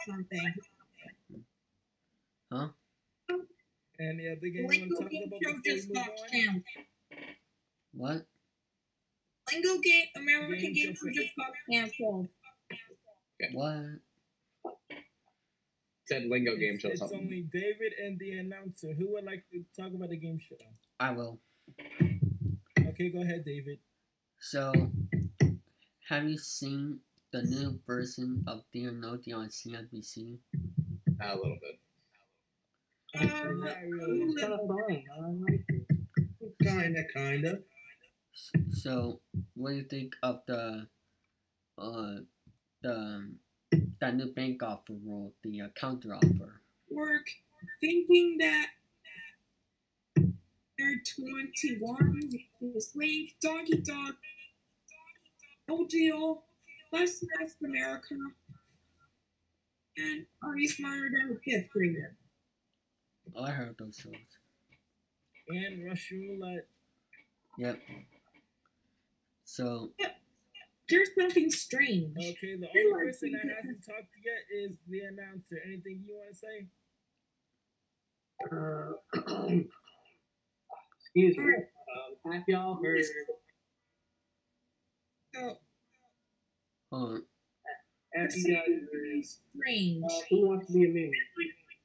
something. Huh? Any other game you want to talk about before we move on? Canceled. What? Lingo game, American Game Show just got canceled. Okay. What? Said Lingo Game Show. It's Something. only David and the announcer. Who would like to talk about the game show? I will. Okay, go ahead, David. So, have you seen the new version of Dear No Deal on CNBC? A little bit. Not really. It's kind of fun. I like it. Kinda. So, what do you think of the that new bank offer rule, the counter offer? We're thinking that they're 21 this week. Doggy Dog. No Deal. Less America. And Are You Smarter Than a Fifth Grader? Oh, I heard those shows. And Russian Roulette. Yep. So, There's something strange. Okay, the only person that hasn't talked yet is the announcer. Anything you want to say? Excuse me. Have y'all heard? So, Have you guys heard? Strange. Who Wants to Be a Millionaire?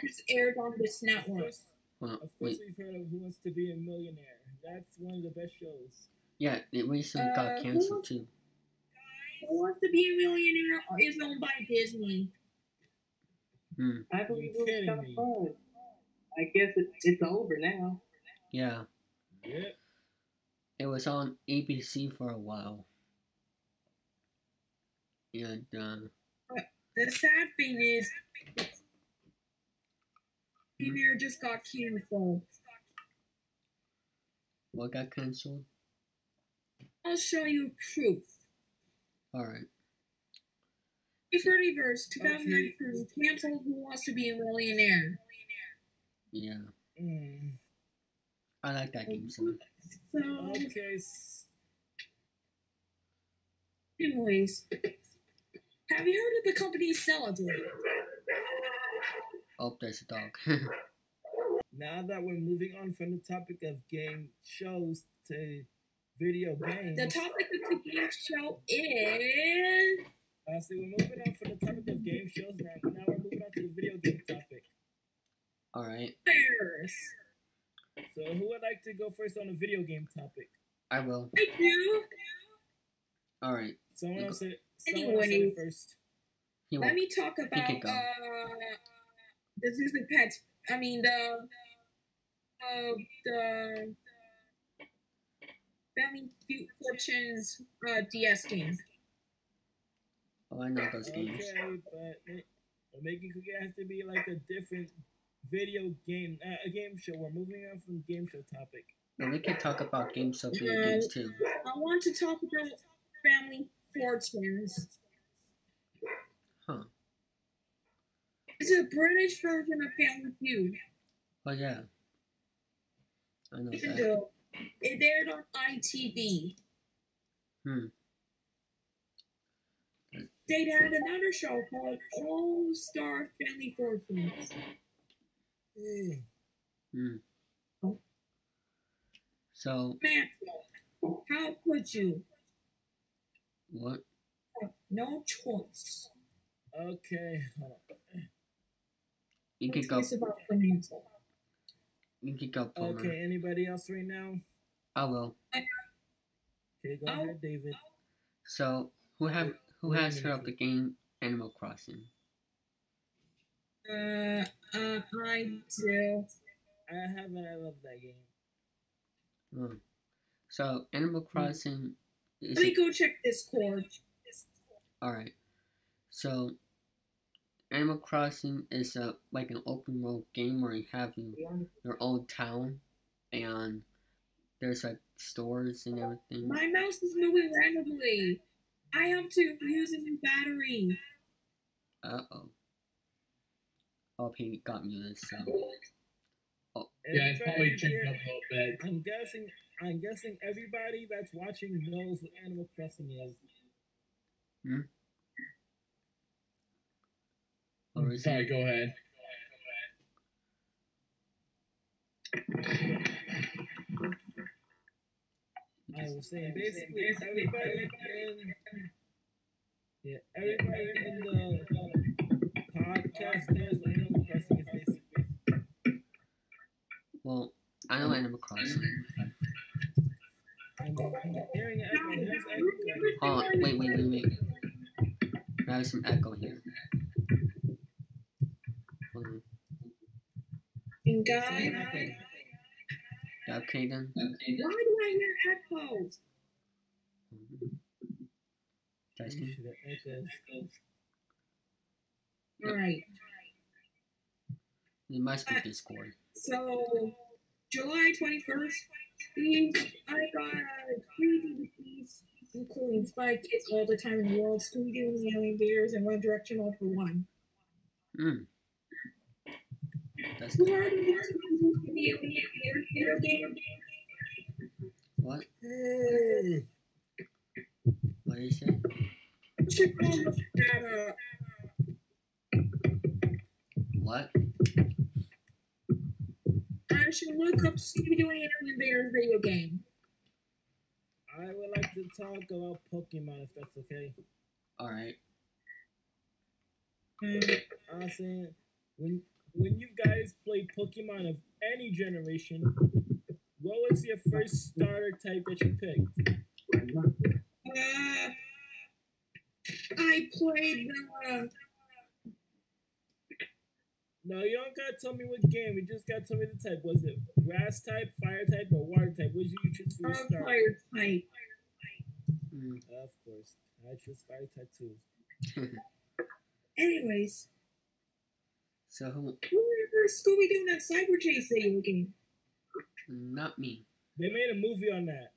It's aired on this network. Of course, we've heard of Who Wants to Be a Millionaire. That's one of the best shows. yeah, it recently got canceled too. Who Wants to Be a Millionaire is owned by Disney. I believe it was kidding kind of me. fun. I guess it's over now. Yeah, Yep. it was on ABC for a while. And, The sad thing is, Millionaire just got canceled. what got canceled? I'll show you proof. Alright. David3000's 2019 canceled Who Wants to Be a Millionaire. Yeah. Mm. I like that game so much. So, Okay. anyways, have you heard of the company Celebrate? Oh, there's a dog. Now that we're moving on from the topic of game shows to video games. The topic of the game show is... So we're moving on from the topic of game shows now. Now we're moving on to the video game topic. Alright, Bears. So who would like to go first on the video game topic? I will. I do. Alright. Someone else said Anyways. it first. He Let will. me talk about can go. the Disney Pets. I mean the Family Fortunes DS game. Oh, I know those games. Okay, but making cookie has to be like a different video game, a game show. We're moving on from game show topic. And we can talk about games of video games too. I want to talk about Family Fortunes. Huh. It's a British version of Family Feud. Oh yeah. I know Even that. though it aired on ITV. They had another show called All Star Family Fortunes. So, Maxwell, how could you? what? No choice. Okay, hold on. You can No go. choice about financial. You can go, Plummer. Okay, anybody else right now? I will. Okay, go ahead, David. So, who has heard of the game Animal Crossing? I do. I haven't. I love that game. So, Animal Crossing is Let me go check Discord. alright. So, Animal Crossing is like an open world game where you have your own town and there's like stores and everything. My mouse is moving randomly. I have to use a new battery. Uh-oh. Oh, he got muted, so. Oh. Yeah, it's probably changed up a little bit. I'm guessing everybody that's watching knows what Animal Crossing is. Or is Sorry, it? go ahead. I was saying basically everybody everybody in the podcast knows what Animal Crossing is basically. Well, I know Animal Crossing. I'm hearing an echo. There's echo. Oh, wait. There's some echo here. Hold on. And guys, Yeah, Cayden. why do I hear echoes? Testing. Alright, It must be Discord. so July 21st, I got 3 DVDs, including Spy Kids All the Time in the World, Scooby-Doo and the Alien Bears, and One Direction All for One. That's Who good. are the ones who use the Alien Bears video game? What? What did you say? You should go look that up. What? I should look up Scooby-Doo and Alien Bears video game. I would like to talk about Pokemon if that's okay. Alright. I was saying when you guys played Pokemon of any generation, what was your first starter type that you picked? I played the. No, you don't gotta tell me what game. You just gotta tell me the type. Was it grass type, fire type, or water type? What did you choose for your starter? Fire type. Of course, I chose fire type too. Anyways, So who? who remembers Scooby-Doo and that Cyber Chase video game? Not me. They made a movie on that.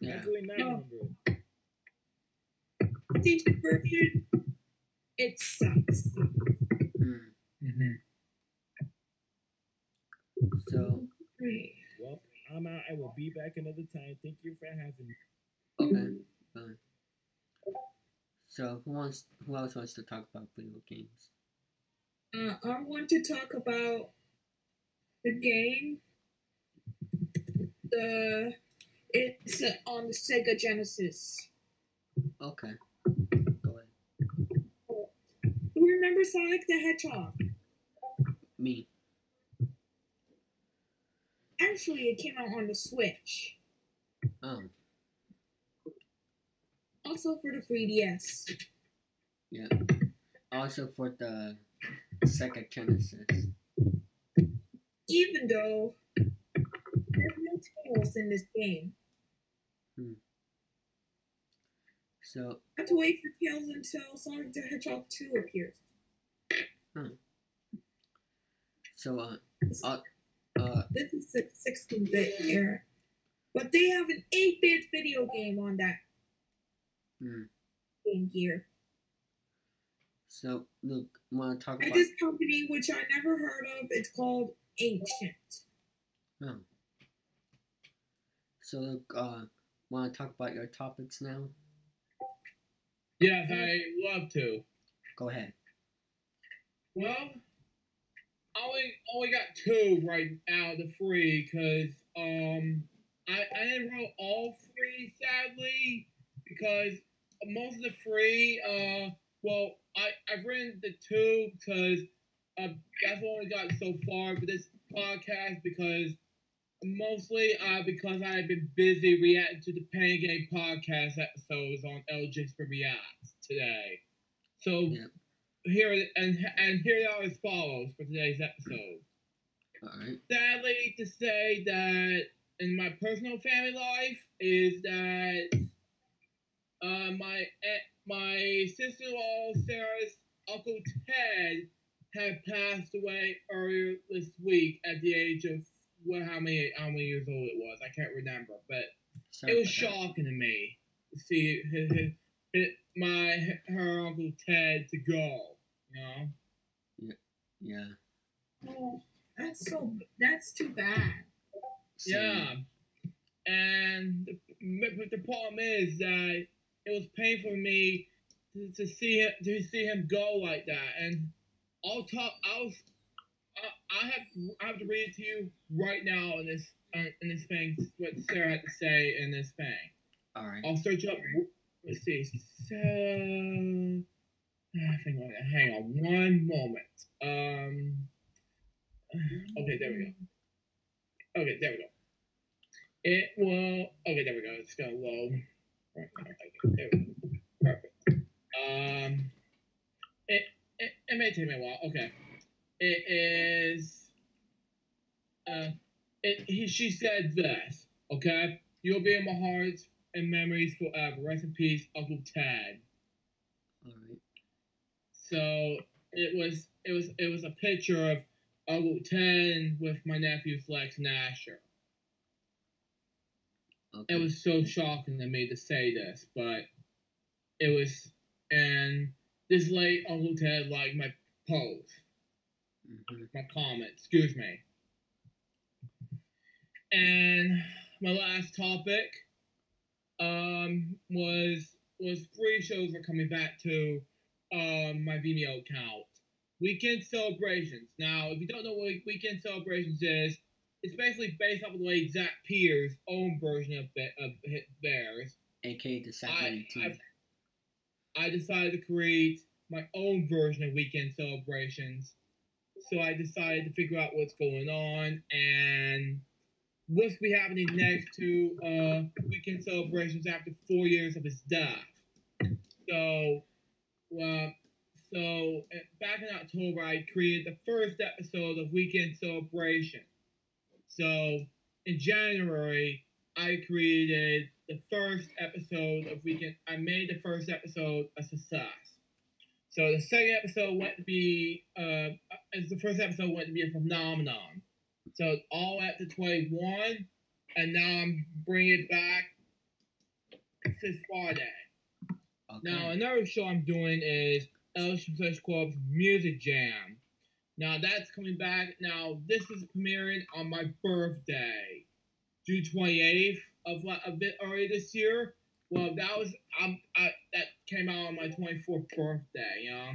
Yeah. Actually, not remember it. Did you version? It sucks. So Well, I'm out. I will be back another time. Thank you for having me. okay. Fine. So who else wants to talk about video games? I want to talk about the game. It's on the Sega Genesis. Okay. Go ahead. Who remembers Sonic the Hedgehog? Me. Actually, it came out on the Switch. Oh. Also for the 3DS. Yeah. Also for the Sega Genesis. Even though there's no tails in this game. So. I have to wait for Tails until Sonic the Hedgehog 2 appears. So This is the 16-bit era. But they have an 8-bit video game on that Game Gear. So look, want to talk At about this company, which I never heard of, it's called Ancient. Oh. So look, want to talk about your topics now? Yes, I love to. Go ahead. Well, I only got 2 right out of the 3 because I didn't roll all 3 sadly because most of the 3 well I've written the 2 because that's what I got so far for this podcast because mostly because I've been busy reacting to the Pain Game podcast episodes on LJ's Reacts today. So here are as follows for today's episode. Alright. Sadly to say that in my personal family life is that my sister-in-law Sarah's Uncle Ted had passed away earlier this week at the age of how many years old it was. I can't remember, but it was shocking to me to see her Uncle Ted to go. You know? Yeah. Oh, that's too bad. Yeah. And the problem is that it was painful for me to see him go like that. And I'll talk. I have to read it to you right now in this thing. What Sarah had to say in this thing. All right. I'll search up. Let's see. So, hang on one moment. Okay, there we go. Okay, there we go. It will. Okay, there we go. It's gonna load. Right now. Okay, there we go. Perfect. It may take me a while. Okay. It is. She said this. Okay. You'll be in my heart and memories forever. Rest in peace, Uncle Ted. All right. So it was a picture of Uncle Ted with my nephews Lex and Asher. Okay. It was so shocking to me to say this, but it was, and this late Uncle Ted liked my post, my comment, excuse me. And my last topic was 3 shows are coming back to my Vimeo account. Weekend Celebrations. Now, if you don't know what Weekend Celebrations is, it's basically based off of the late Zach Pierce's own version of theirs. AKA the Saturday team. I decided to create my own version of Weekend Celebrations. So I decided to figure out what's going on and what's be happening next to Weekend Celebrations after 4 years of his death. So back in October, I created the first episode of Weekend Celebration. So in January, I created the first episode of Weekend. I made the first episode a success. So the second episode went to be, the first episode went to be a phenomenon. So it's all at the 21, and now I'm bringing it back this Friday. Okay. Now another show I'm doing is LSU Club's Music Jam. Now that's coming back. Now this is premiering on my birthday, June 28th of a bit early this year. Well, that was that came out on my 24th birthday, you know.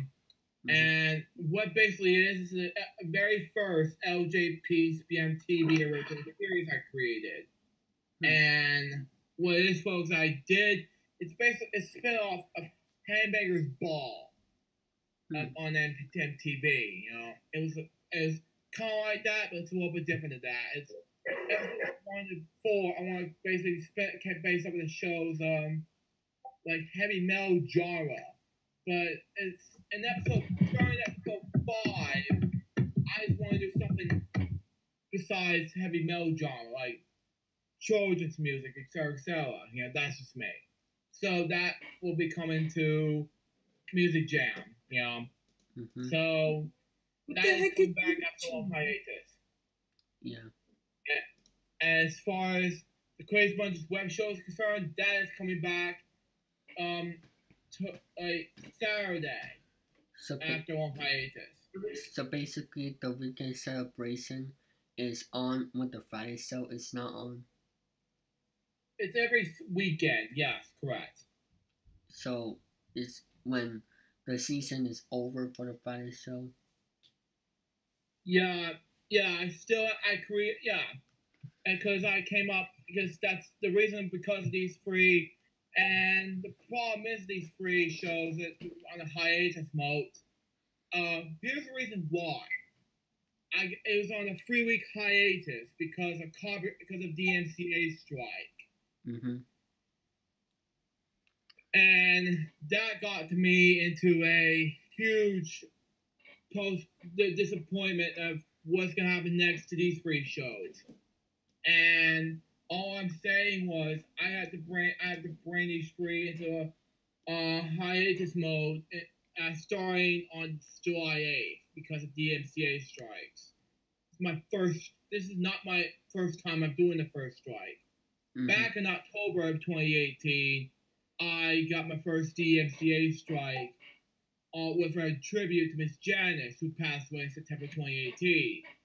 And what basically is the very first LJP TV original series I created. And what it is, folks, I did. It's basically a spinoff of Hamburger's Ball on MTV. You know, it was kind of like that, but it's a little bit different than that. It's I want to basically base some of the shows like heavy metal genre, but it's in starting episode 5. I just want to do something besides heavy metal genre, like children's music, etc. You know, that's just me. So that will be coming to Music Jam. You know, so that is coming back after a hiatus. Yeah. As far as the Crazy Bunch's web show is concerned, that is coming back Saturday after on hiatus. So basically, the Weekend Celebration is on with the Friday show. It's not on. It's every weekend. Yes, correct. So it's when the season is over for the Friday show. Yeah. I create. Yeah. And because that's the reason, because of these 3, and the problem is these 3 shows that on a hiatus mode. Here's the reason why. It was on a 3-week hiatus because of DMCA strike. And that got to me into a huge disappointment of what's gonna happen next to these 3 shows. And all I'm saying was I have to bring these 3 into a hiatus mode starting on July 8th because of DMCA strikes. This is not my first time I'm doing the first strike. Back in October of 2018, I got my first DMCA strike with a tribute to Miss Janice, who passed away in September 2018.